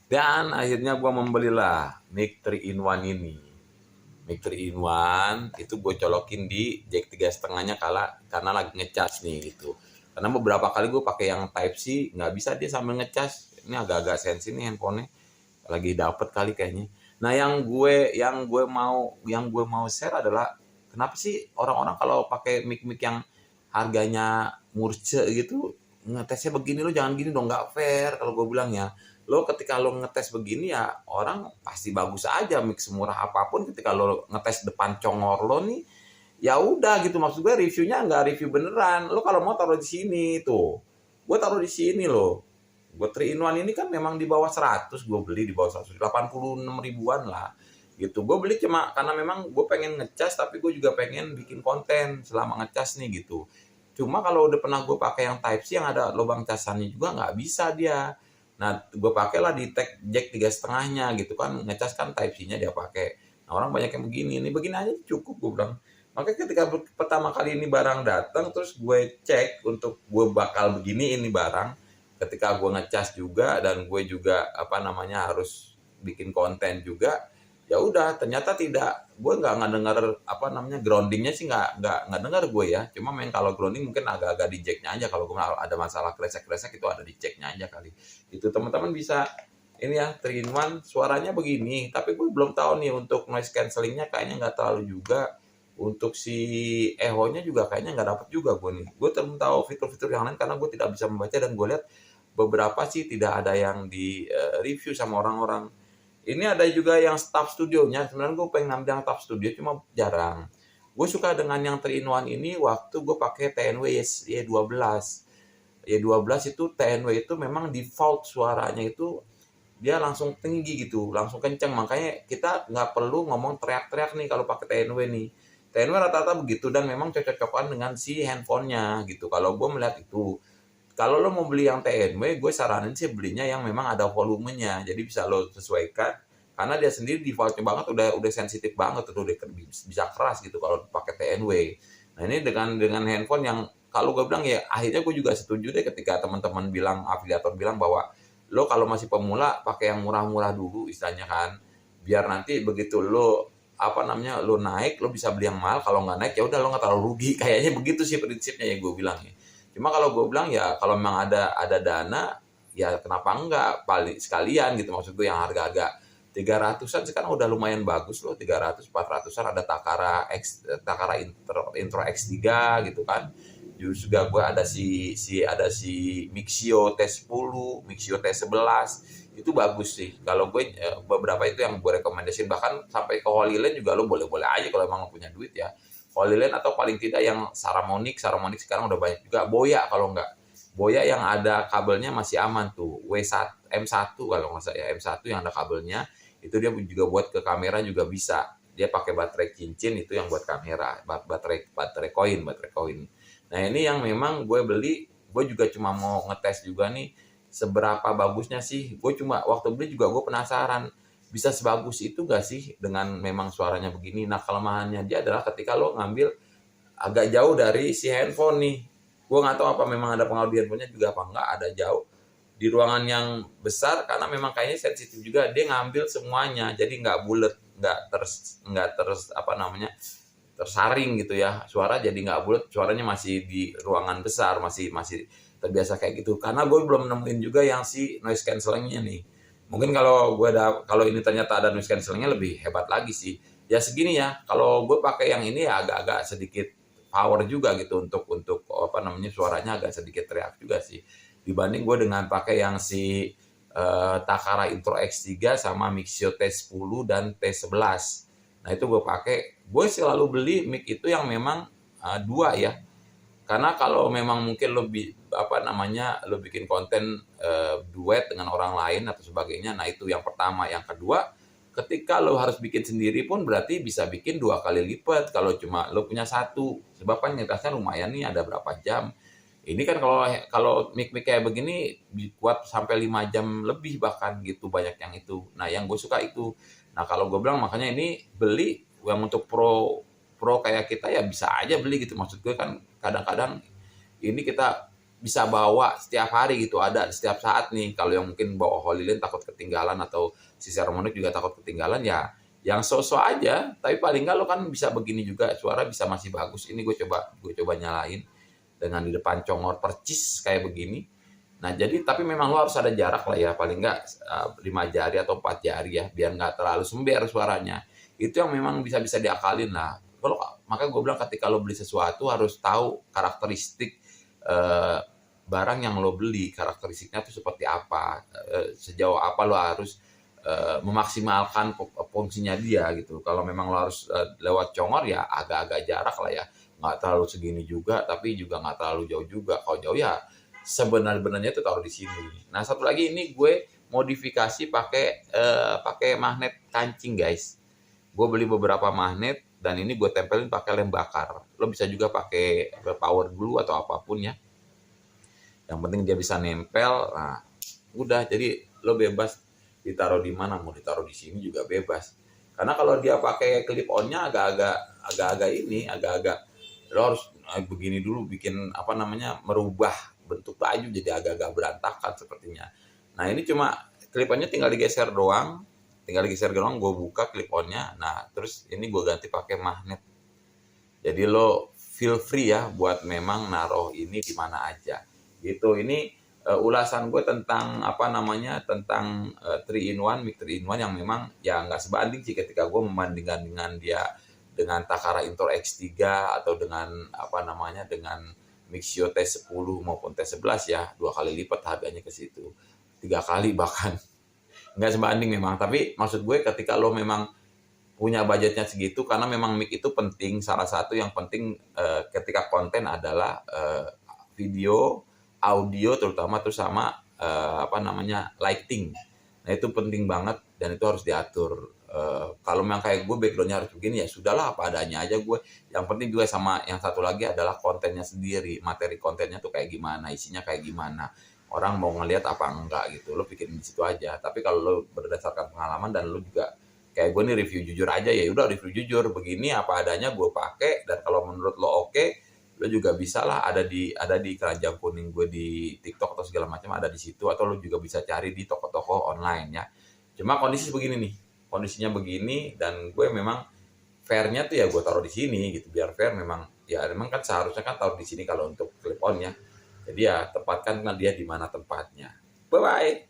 Dan akhirnya gue membelilah mic 3 in 1 ini. Mic 3 in 1 itu gue colokin di jack 3,5-nya karena lagi ngecas nih gitu. Karena beberapa kali gue pakai yang Type C nggak bisa dia sambil ngecas. Ini agak-agak sensi nih handphonenya. Lagi dapet kali kayaknya. Nah, yang gue mau share adalah kenapa sih orang-orang kalau pakai mic-mic yang harganya murce gitu ngetesnya begini, lo jangan gini dong, nggak fair kalau gue bilang ya. Lo ketika lo ngetes begini ya orang pasti bagus aja mic semurah apapun, ketika lo ngetes depan congor lo nih ya udah gitu, maksud gue reviewnya nggak review beneran. Lo kalau mau taruh di sini tuh, gue taruh di sini lo. Gue 3 in 1 ini kan memang di bawah 100, gue beli di bawah 100, 86 ribuan lah gitu. Gue beli cuma karena memang gue pengen ngecas, tapi gue juga pengen bikin konten selama ngecas nih gitu. Cuma kalau udah pernah gue pakai yang Type C yang ada lubang casannya juga nggak bisa dia. Nah, gue pakailah di tag jack 3,5-nya gitu kan, ngecas kan Type C-nya dia pakai. Nah, orang banyak yang begini, ini begini aja cukup gue bilang. Makanya ketika pertama kali ini barang datang, terus gue cek untuk gue bakal begini ini barang, ketika gue ngecas juga dan gue juga apa namanya harus bikin konten juga, ya udah ternyata tidak, gue nggak dengar apa namanya groundingnya sih, nggak dengar gue ya. Cuma main kalau grounding mungkin agak-agak di jacknya aja, kalau gue ada masalah kresek-kresek itu ada di jacknya aja kali. Itu teman-teman bisa ini ya 3 in 1 suaranya begini, tapi gue belum tahu nih untuk noise cancellingnya kayaknya nggak terlalu juga. Untuk si echo-nya juga kayaknya nggak dapet juga gue nih. Gue belum tahu fitur-fitur yang lain karena gue tidak bisa membaca, dan gue lihat beberapa sih tidak ada yang di review sama orang-orang. Ini ada juga yang staff studionya. Sebenarnya gue pengen ngambil yang staff studio cuma jarang. Gue suka dengan yang 3 in 1 ini waktu gue pakai TNW Y12. Y12 itu TNW itu memang default suaranya itu dia langsung tinggi gitu, langsung kenceng. Makanya kita nggak perlu ngomong teriak-teriak nih kalau pakai TNW nih. TNW rata-rata begitu, dan memang cocok-cocokan dengan si handphonenya gitu. Kalau gue melihat itu, kalau lo mau beli yang TNW, gue saranin sih belinya yang memang ada volumenya, jadi bisa lo sesuaikan. Karena dia sendiri defaultnya banget udah sensitif banget, udah bisa keras gitu kalau pakai TNW. Nah, ini dengan handphone yang kalau gue bilang ya, akhirnya gue juga setuju deh ketika teman-teman bilang, afiliator bilang bahwa lo kalau masih pemula pakai yang murah-murah dulu istilahnya kan, biar nanti begitu lo apa namanya lo naik, lo bisa beli yang mahal. Kalau nggak naik ya udah lo nggak terlalu rugi. Kayaknya begitu sih prinsipnya ya gue bilang ya. Cuma kalau gue bilang ya kalau memang ada dana ya kenapa enggak paling sekalian gitu, maksud gue yang harga-harga 300-an sekarang udah lumayan bagus loh. 300 400-an ada Takara Intro X3 gitu kan. Juga gue ada si Mixio T10, Mixio T11, itu bagus sih. Kalau gue beberapa itu yang gue rekomendasiin, bahkan sampai ke Holyland juga lo boleh-boleh aja kalau emang lo punya duit ya. Holyland atau paling tidak yang Saramonic sekarang udah banyak juga. Boya kalau enggak. Boya yang ada kabelnya masih aman tuh. M1 kalau nggak salah ya, M1 yang ada kabelnya. Itu dia juga buat ke kamera juga bisa. Dia pakai baterai cincin itu yang buat kamera, baterai koin. Nah, ini yang memang gue beli, gue juga cuma mau ngetes juga nih seberapa bagusnya sih. Gue cuma waktu beli juga gue penasaran, bisa sebagus itu gak sih dengan memang suaranya begini. Nah, kelemahannya dia adalah ketika lo ngambil agak jauh dari si handphone nih. Gue nggak tahu apa memang ada pengaruh di handphonenya juga apa enggak, ada jauh di ruangan yang besar karena memang kayaknya sensitif juga, dia ngambil semuanya jadi nggak bulat, nggak terus apa namanya tersaring gitu ya, suara jadi nggak bulat, suaranya masih di ruangan besar, masih masih terbiasa kayak gitu. Karena gue belum nemuin juga yang si noise cancellingnya nih. Mungkin kalau ini ternyata ada noise cancellingnya lebih hebat lagi sih. Ya segini ya, kalau gue pakai yang ini ya agak-agak sedikit power juga gitu untuk apa namanya suaranya agak sedikit teriak juga sih. Dibanding gue dengan pakai yang si Takara Intro X3 sama Mixio T10 dan T11. Nah, itu gue selalu beli mic itu yang memang dua ya. Karena kalau memang mungkin lo bikin konten duet dengan orang lain atau sebagainya, nah itu yang pertama. Yang kedua, ketika lo harus bikin sendiri pun berarti bisa bikin 2 kali lipat kalau cuma lo punya satu. Sebab kan ngetasnya lumayan nih, ada berapa jam. Ini kan kalau mic-mic kayak begini kuat sampai 5 jam lebih bahkan gitu, banyak yang itu. Nah, yang gue suka itu. Nah, kalau gue bilang makanya ini beli yang untuk pro kayak kita ya bisa aja beli gitu. Maksud gue kan kadang-kadang ini kita bisa bawa setiap hari gitu, ada setiap saat nih. Kalau yang mungkin bawa Holy Land takut ketinggalan atau si Sermonic juga takut ketinggalan, ya yang so-so aja, tapi paling nggak lo kan bisa begini juga, suara bisa masih bagus. Ini gue coba nyalain dengan di depan congor percis kayak begini. Nah jadi tapi memang lo harus ada jarak lah ya, paling nggak 5 jari atau 4 jari ya, biar nggak terlalu sember suaranya. Itu yang memang bisa diakalin lah. Kalau makanya gue bilang ketika lo beli sesuatu harus tahu karakteristik eh, barang yang lo beli, karakteristiknya itu seperti apa, sejauh apa lo harus memaksimalkan fungsinya dia gitu. Kalau memang lo harus lewat congor ya agak-agak jarak lah ya, nggak terlalu segini juga tapi juga nggak terlalu jauh juga. Kalau jauh ya sebenarnya itu taruh di sini. Nah satu lagi ini gue modifikasi pakai magnet kancing guys. Gue beli beberapa magnet dan ini gue tempelin pakai lem bakar. Lo bisa juga pakai power glue atau apapun ya. Yang penting dia bisa nempel. Nah, udah jadi lo bebas ditaruh di mana, mau ditaruh di sini juga bebas. Karena kalau dia pakai clip onnya agak-agak lo harus begini dulu, bikin apa namanya, merubah bentuk baju jadi agak-agak berantakan sepertinya. Nah ini cuma clip onnya tinggal digeser doang, gue buka clip onnya. Nah terus ini gue ganti pakai magnet. Jadi lo feel free ya buat memang naruh ini di mana aja gitu. Ini ulasan gue tentang apa namanya, tentang 3-in-1 mic 3-in-1 yang memang ya nggak sebanding sih ketika gue membandingkan dengan dia dengan Takara Intro X3 atau dengan apa namanya, dengan Mixio T10 maupun T11 ya, 2 kali lipat harganya ke situ, 3 kali bahkan. Nggak sebanding memang, tapi maksud gue ketika lo memang punya budgetnya segitu, karena memang mic itu penting. Salah satu yang penting ketika konten adalah video, audio terutama, terus sama apa namanya, lighting. Nah itu penting banget dan itu harus diatur. Kalau memang kayak gue backgroundnya harus begini ya sudahlah, apa adanya aja gue. Yang penting juga sama yang satu lagi adalah kontennya sendiri, materi kontennya tuh kayak gimana, isinya kayak gimana, orang mau ngelihat apa enggak gitu. Lo pikirin di situ aja. Tapi kalau lo berdasarkan pengalaman dan lo juga kayak gue nih review jujur aja, ya udah review jujur, begini apa adanya gue pakai, dan kalau menurut lo oke, lo juga bisa lah ada di keranjang kuning gue di TikTok atau segala macam, ada di situ, atau lo juga bisa cari di toko-toko online ya. Cuma kondisi begini nih, kondisinya begini, dan gue memang fairnya tuh ya gue taruh di sini gitu, biar fair. Memang ya memang kan seharusnya kan taruh di sini kalau untuk clip on ya. Jadi ya tempatkan dia di mana tempatnya. Bye bye.